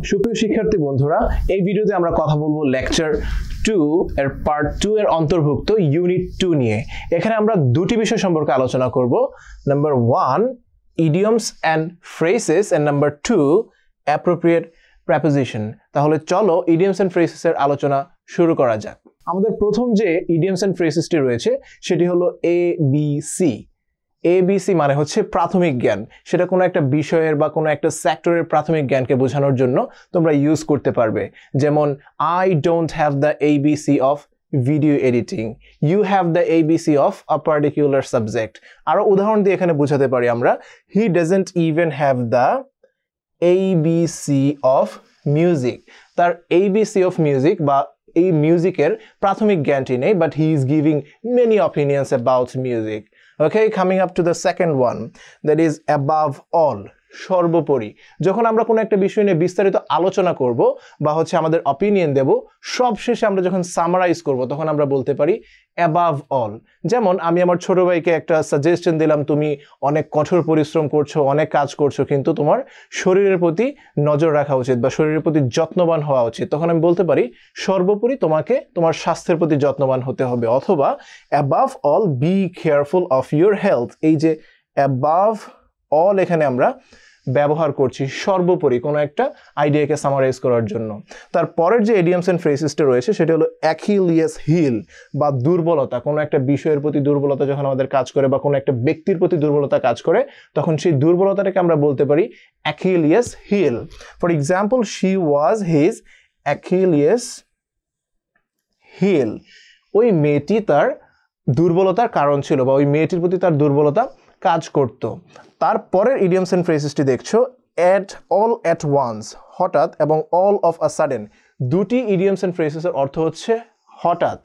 সুপ্রিয় শিক্ষার্থী বন্ধুরা, এই ভিডিওতে আমরা কথা বলবো লেকচার 2 এর পার্ট 2 এর অন্তর্ভুক্ত ইউনিট 2 নিয়ে। এখানে আমরা দুটি বিষয় সম্পর্কে আলোচনা করব। Number 1 idioms and phrases and number 2 appropriate preposition। তাহলে চলো idioms and phrases এর আলোচনা শুরু করা যাক। আমাদের প্রথম যে idioms and phrases টি রয়েছে সেটি হলো ABC। ABC মানে হচ্ছে প্রাথমিক জ্ঞান। সেটা কোনো একটা বিষয়ের বা কোনো একটা সেক্টরের প্রাথমিক জ্ঞানকে বোঝানোর জন্য তোমরা ইউজ করতে পারবে। যেমন I don't have the ABC of video editing, you have the ABC of a particular subject। আরো উদাহরণ দিয়ে এখানে বোঝাতে পারি আমরা, he doesn't even have the ABC of music। তার ABC of music বা এই মিউজিকের প্রাথমিক জ্ঞানটি নেই, but he is giving many opinions about music। Okay, coming up to the second one, that is above all, সর্বোপরি। যখন আমরা কোনো একটা বিষয় নিয়ে বিস্তারিত আলোচনা করব বা হচ্ছে আমাদের অপিনিয়ন দেব, সবশেষে আমরা যখন সামারাইজ করব তখন আমরা বলতে পারি above all। যেমন আমি আমার ছোট ভাইকে একটা সাজেশন দিলাম, তুমি অনেক কঠোর পরিশ্রম করছো, অনেক কাজ করছো, কিন্তু তোমার শরীরের প্রতি নজর রাখা উচিত বা শরীরের প্রতি যত্নবান হওয়া উচিত। তখন আমি বলতে পারি সর্বোপরি তোমাকে তোমার স্বাস্থ্যের প্রতি যত্নবান হতে হবে। অথবা above all be careful of your health। এই যে above all এখানে আমরা ব্যবহার করছি সর্বোপরি কোনো একটা আইডিয়াকে সামারাইজ করার জন্য। তারপরের যে ইডিয়মস এন্ড ফ্রেজেসটা রয়েছে সেটা হলো অ্যাকিলিয়াস হিল বা দুর্বলতা। কোনো একটা বিষয়ের প্রতি দুর্বলতা যখন আমাদের কাজ করে বা কোনো একটা ব্যক্তির প্রতি দুর্বলতা কাজ করে, তখন সেই দুর্বলতাটাকে আমরা বলতে পারি Achilles heel. For example, she was his Achilles heel. ওই মেয়েটি তার দুর্বলতার কারণ ছিল বা ওই মেয়েটির প্রতি তার দুর্বলতা কাজ করত। তারপরের ইডিয়মস এন্ড ফ্রেজেসটি দেখছো, অ্যাট অল অ্যাট ওয়ান্স, হঠাৎ, এবং অল অফ আ সাডেন। দুটি ইডিয়মস এন্ড ফ্রেজেসের অর্থ হচ্ছে হঠাৎ।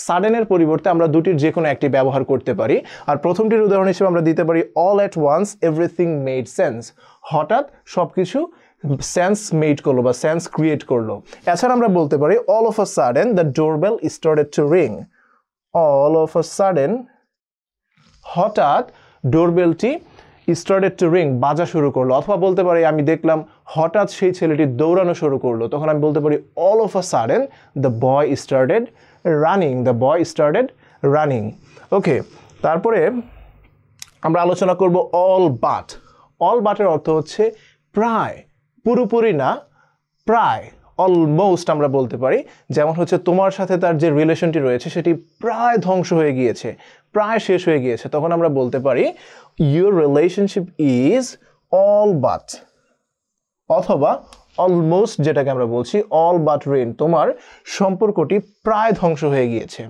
সাডেনের পরিবর্তে আমরা দুটির যে কোনো একটি ব্যবহার করতে পারি। আর প্রথমটির উদাহরণ হিসেবে আমরা দিতে পারি all at once everything made sense. হঠাৎ সব কিছু সেন্স মেড করলো বা সেন্স ক্রিয়েট করলো। এছাড়া আমরা বলতে পারি all of a sudden the doorbell started to ring. All of a sudden, হঠাৎ ডোরবেলটি স্টার্টেড টু রিং, বাজা শুরু করলো। অথবা বলতে পারি আমি দেখলাম হঠাৎ সেই ছেলেটি দৌড়ানো শুরু করলো। তখন আমি বলতে পারি all of a sudden the boy started running. The boy started running. Okay, তারপরে আমরা আলোচনা করব অল বাট। অল বাটের অর্থ হচ্ছে প্রায়, পুরোপুরি না, প্রায়, অলমোস্ট আমরা বলতে পারি। যেমন হচ্ছে তোমার সাথে তার যে রিলেশনটি রয়েছে সেটি প্রায় ধ্বংস হয়ে গিয়েছে, প্রায় শেষ হয়ে গিয়েছে। তখন আমরা বলতে পারি your relationship is all but. অথবা অলমোস্ট, যেটাকে আমরা বলছি অল বাট রেন, তোমার সম্পর্কটি প্রায় ধ্বংস হয়ে গিয়েছে।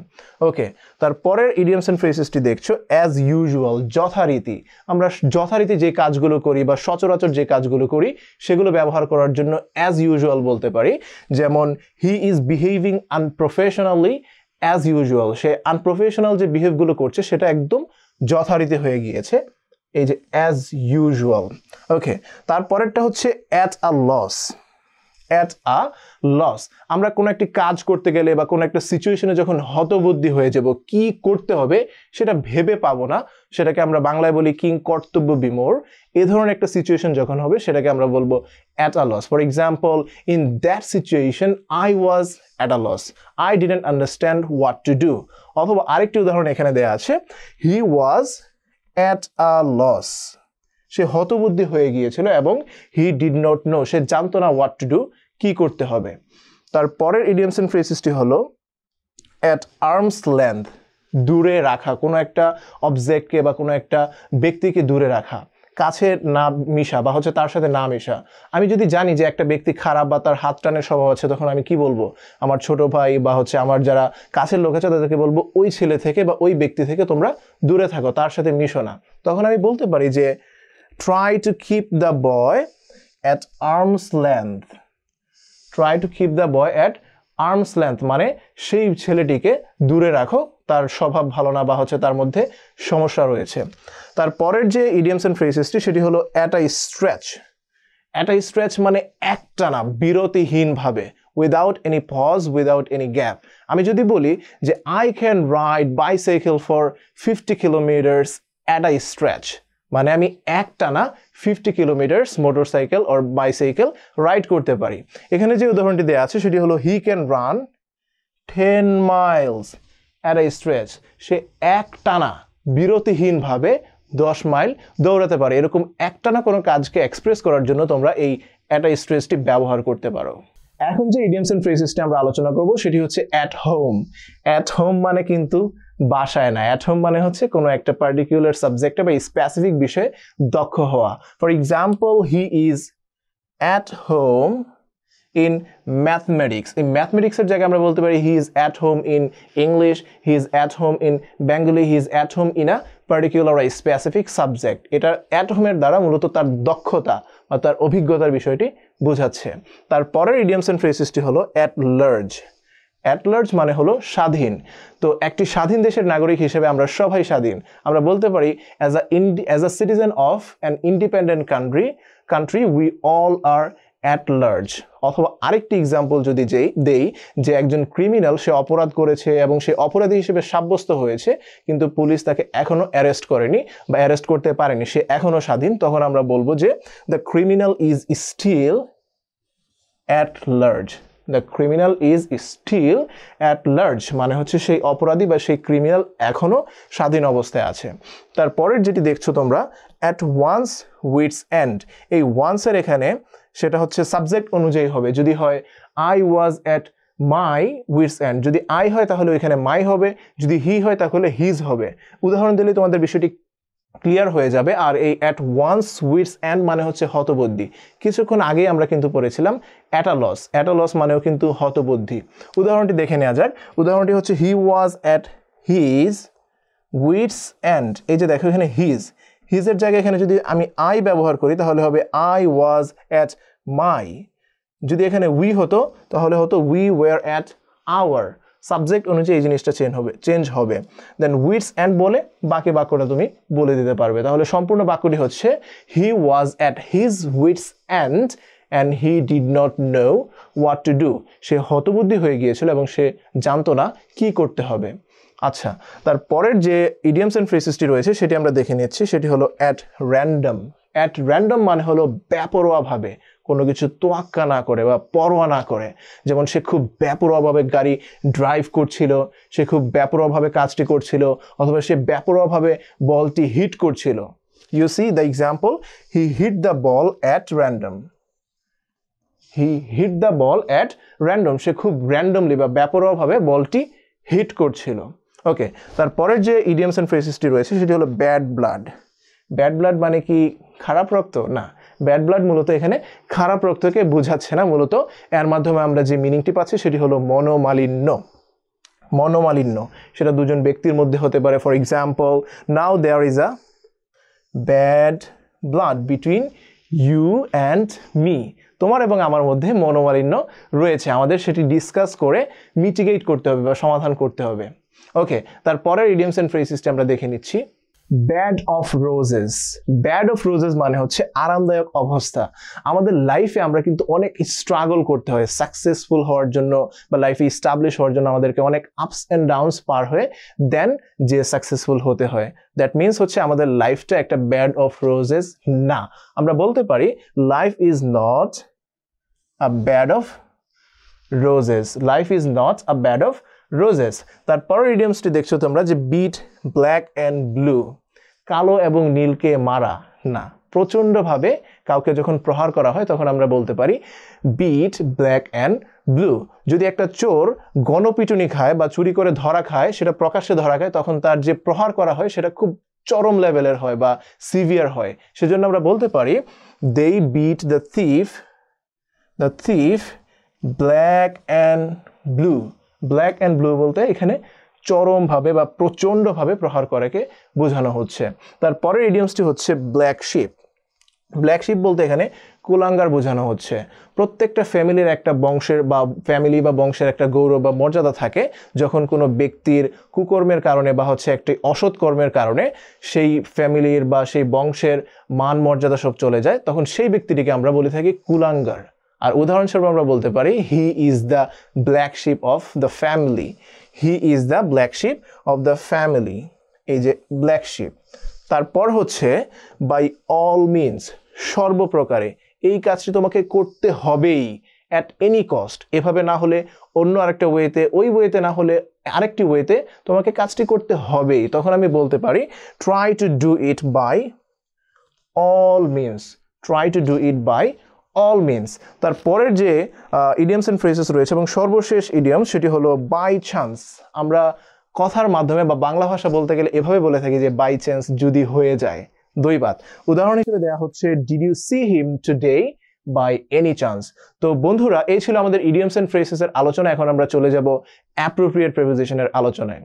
ওকে, তারপরের ইডিয়মস এন্ড ফ্রেজেসটি দেখছো অ্যাজ ইউজুয়াল, যথারীতি। আমরা যথারীতি যে কাজগুলো করি বা সচরাচর যে কাজগুলো করি সেগুলো ব্যবহার করার জন্য অ্যাজ ইউজুয়াল বলতে পারি। যেমন he is behaving unprofessionally as usual. সে আনপ্রফেশনাল যে বিহেভগুলো করছে সেটা একদম যথারীতি হয়ে গিয়েছে, এই যে অ্যাজ ইউজুয়াল। ওকে, তারপরেরটা হচ্ছে at a loss. At a loss, আমরা কোনো একটি কাজ করতে গেলে বা কোনো একটা সিচুয়েশনে যখন হতবুদ্ধি হয়ে যাব, কি করতে হবে সেটা ভেবে পাবো না, সেটাকে আমরা বাংলায় বলি কিং কর্তব্য বিমূঢ়। এ ধরনের একটা সিচুয়েশন যখন হবে সেটাকে আমরা বলবো at a loss. For example, in that situation I was at a loss, I didn't understand what to do. অথবা আরেকটি উদাহরণ এখানে দেওয়া আছে, হি ওয়াজ অ্যাট আ লস। সে হতবুদ্ধি হয়ে গিয়েছিল এবং হি ডিড নট নো, সে জানতো না হোয়াট টু ডু, কি করতে হবে। তারপরের ইডিয়মস এন্ড ফ্রেজেসটি হলো অ্যাট আর্মস লেন্থ, দূরে রাখা, কোনো একটা অবজেক্টকে বা কোনো একটা ব্যক্তিকে দূরে রাখা, কাছে না মিশা বা হচ্ছে তার সাথে না মিশা। আমি যদি জানি যে একটা ব্যক্তি খারাপ বা তার হাত টানের স্বভাব আছে, তখন আমি কি বলবো? আমার ছোট ভাই বা হচ্ছে আমার যারা কাছের লোক আছে তাদেরকে বলবো ওই ছেলে থেকে বা ওই ব্যক্তি থেকে তোমরা দূরে থাকো, তার সাথে মিশো না। তখন আমি বলতে পারি যে try to keep the boy at arm's length। try to keep the boy at arm's length মানে সেই ছেলেটিকে দূরে রাখো, তার স্বভাব ভালো না বা হচ্ছে তার মধ্যে সমস্যা রয়েছে। তারপরের যে ইডিয়মস এন্ড ফ্রেজেসটি সেটি হলো at a stretch. At a stretch মানে একটানা, বিরতিহীনভাবে, without any pause, without any gap. আমি যদি বলি যে I can ride bicycle for 50 kilometres at a stretch, মানে আমি একটানা 50 kilometre motorcycle or bicycle ride করতে পারি। এখানে যে উদাহরণটি দেওয়া আছে সেটি হলো he can run 10 miles at a stretch. সে একটানা বিরতিহীনভাবে 10 মাইল দৌড়াতে পারে। এরকম একটানা কোনো কাজকে এক্সপ্রেস করার জন্য তোমরা এই অ্যাট এ স্ট্রেচটি ব্যবহার করতে পারো। এখন যে ইডিয়মস এন্ড ফ্রেজেসটি আমরা আলোচনা করব সেটি হচ্ছে অ্যাট হোম। অ্যাট হোম মানে কিন্তু বাসায় না। অ্যাট হোম মানে হচ্ছে কোনো একটা পার্টিকুলার সাবজেক্টে বা স্পেসিফিক বিষয়ে দক্ষ হওয়া। For example, he is at home in mathematics. এই ম্যাথমেটিক্সের জায়গায় আমরা বলতে পারি he is at home in English, he is at home in Bengali, he is at home in a particular specific subject. এটা অ্যাট হোমের দ্বারা মূলত তার দক্ষতা বা তার অভিজ্ঞতার বিষয়টি বোঝাচ্ছে। তারপরের ইডিয়মস এন্ড ফ্রেজেসটি হলো অ্যাট লার্জ। অ্যাট লার্জ মানে হলো স্বাধীন। তো একটি স্বাধীন দেশের নাগরিক হিসেবে আমরা সবাই স্বাধীন। আমরা বলতে পারি as a citizen of an independent country we all are at large. অথবা আরেকটি এক্সাম্পল যদি দেই যে একজন ক্রিমিনাল, সে অপরাধ করেছে এবং সে অপরাধী হিসেবে সাব্যস্ত হয়েছে, কিন্তু পুলিশ তাকে এখনো অ্যারেস্ট করেনি বা অ্যারেস্ট করতে পারেনি, সে এখনো স্বাধীন। তখন আমরা বলবো যে the criminal is still at large. The criminal is still at large মানে হচ্ছে সেই অপরাধী বা সেই ক্রিমিনাল এখনো স্বাধীন অবস্থায় আছে। তারপরের যেটি দেখছো তোমরা অ্যাট ওয়ান্স উইটস এন্ড। এই ওয়ান্সের এখানে সেটা হচ্ছে সাবজেক্ট অনুযায়ী হবে। যদি হয় I was at my wits and, যদি আই হয় তাহলে এখানে মাই হবে, যদি হি হয় তাহলে হিজ হবে। উদাহরণ দিলে তোমাদের বিষয়টি ক্লিয়ার হয়ে যাবে। আর এই অ্যাট ওয়ান্স উইটস এন্ড মানে হচ্ছে হতবুদ্ধি। কিছুক্ষণ আগেই আমরা কিন্তু পড়েছিলাম at a loss. At a loss মানেও কিন্তু হতবুদ্ধি। উদাহরণটি দেখে নেওয়া যাক। উদাহরণটি হচ্ছে he was at his wits end. এই যে দেখো এখানে হিজের জায়গায় এখানে যদি আমি আই ব্যবহার করি তাহলে হবে আই ওয়াজ অ্যাট মাই। যদি এখানে উই হতো তাহলে হতো we were at our. Subject অনুযায়ী এই জিনিসটা চেঞ্জ হবে। দেন উইটস অ্যান্ড বলে বাকি বাক্যটা তুমি বলে দিতে পারবে। তাহলে সম্পূর্ণ বাক্যটি হচ্ছে he was at his wits and he did not know what to do. সে হতবুদ্ধি হয়ে গিয়েছিল এবং সে জানতো না কি করতে হবে। আচ্ছা, তারপরের যে ইডিয়মস এন্ড ফ্রেজেসটি রয়েছে সেটি আমরা দেখে নিচ্ছি। সেটি হলো অ্যাট র্যান্ডম। অ্যাট র্যান্ডম মানে হলো বেপরোয়াভাবে, কোনো কিছু তোয়াক্কা না করে বা পরোয়া না করে। যেমন সে খুব বেপরোয়াভাবে গাড়ি ড্রাইভ করছিল, সে খুব বেপরোয়াভাবে কাজটি করছিল, অথবা সে বেপরোয়াভাবে বলটি হিট করছিল। You see the example, he hit the ball at random. He hit the ball at random. সে খুব র্যান্ডমলি বা বেপরোয়াভাবে বলটি হিট করছিল। ওকে, তারপরের যে ইডিয়মস এন্ড ফ্রেজেসটি রয়েছে সেটি হলো ব্যাড ব্লাড। ব্যাড ব্লাড মানে কি খারাপ রক্ত? না, ব্যাড ব্লাড মূলত এখানে খারাপ রক্তকে বোঝাচ্ছে না। মূলত এর মাধ্যমে আমরা যে মিনিংটি পাচ্ছি সেটি হলো মনোমালিন্য। মনোমালিন্য সেটা দুজন ব্যক্তির মধ্যে হতে পারে। For example, now there is a bad blood between you and me. তোমার এবং আমার মধ্যে মনোমালিন্য রয়েছে, আমাদের সেটি ডিসকাস করে মিটিগেট করতে হবে বা সমাধান করতে হবে। ওকে, তারপরের ইডিয়মস এন্ড ফ্রেজেসটি আমরা দেখে নিচ্ছি। Bad of roses. Bad of roses মানে হচ্ছে আরামদায়ক অবস্থা। আমাদের লাইফে আমরা কিন্তু অনেক স্ট্রাগল করতে হয় সাকসেসফুল হওয়ার জন্য বা লাইফে ইস্টাবলিশ হওয়ার জন্য। আমাদেরকে অনেক আপস অ্যান্ড ডাউনস পার হয়ে দেন যে সাকসেসফুল হতে হয়। দ্যাট মিনস হচ্ছে আমাদের লাইফটা একটা ব্যাড অফ রোজেস না। আমরা বলতে পারি life is not a bad of roses. Life is not a bad of roses. তারপরের ইডিয়মসটি দেখছো তোমরা যে বিট ব্ল্যাক অ্যান্ড ব্লু। কালো এবং নীলকে মারা না, প্রচণ্ডভাবে কাউকে যখন প্রহার করা হয় তখন আমরা বলতে পারি বিট ব্ল্যাক অ্যান্ড ব্লু। যদি একটা চোর গণপিটুনি খায় বা চুরি করে ধরা খায়, সেটা প্রকাশ্যে ধরা খায়, তখন তার যে প্রহার করা হয় সেটা খুব চরম লেভেলের হয় বা সিভিয়ার হয়। সেজন্য আমরা বলতে পারি they beat the thief black and blue. Black and blue বলতে এখানে চরমভাবে বা প্রচণ্ডভাবে প্রহার করাকে বোঝানো হচ্ছে। তারপরের ইডিয়মসটি হচ্ছে ব্ল্যাক শিপ। ব্ল্যাক শিপ বলতে এখানে কুলাঙ্গার বোঝানো হচ্ছে। প্রত্যেকটা ফ্যামিলির একটা বংশের একটা গৌরব বা মর্যাদা থাকে। যখন কোনো ব্যক্তির কুকর্মের কারণে বা হচ্ছে একটি অসৎ কর্মের কারণে সেই ফ্যামিলির বা সেই বংশের মান মর্যাদা সব চলে যায়, তখন সেই ব্যক্তিটিকে আমরা বলে থাকি কুলাঙ্গার। আর উদাহরণস্বরূপ আমরা বলতে পারি he is the black sheep of the family. He is the black sheep of the family. এই যে ব্ল্যাক শিপ। তারপর হচ্ছে বাই অল মিনস, সর্বপ্রকারে এই কাজটি তোমাকে করতে হবেই, অ্যাট এনি কস্ট, এভাবে না হলে অন্য আরেকটা ওয়েতে, ওই ওয়েতে না হলে আরেকটি ওয়েতে তোমাকে কাজটি করতে হবেই। তখন আমি বলতে পারি try to do it by all means, try to do it by all means. তারপরের যে ইডিয়ামস এন্ড ফ্রেজেস রয়েছে এবং সর্বশেষ ইডিয়াম সেটি হলো বাই চান্স। আমরা কথার মাধ্যমে বা বাংলা ভাষা বলতে গেলে এভাবে বলে থাকি যে বাই চান্স, যদি হয়ে যায়, দৈবাত। উদাহরণ হিসেবে দেওয়া হচ্ছে did you see him today by any chance. তো বন্ধুরা, এই ছিল আমাদের ইডিয়ামস এন্ড ফ্রেজেস এর আলোচনা। এখন আমরা চলে যাব অ্যাপ্রোপ্রিয়েট প্রিপোজিশনের আলোচনায়।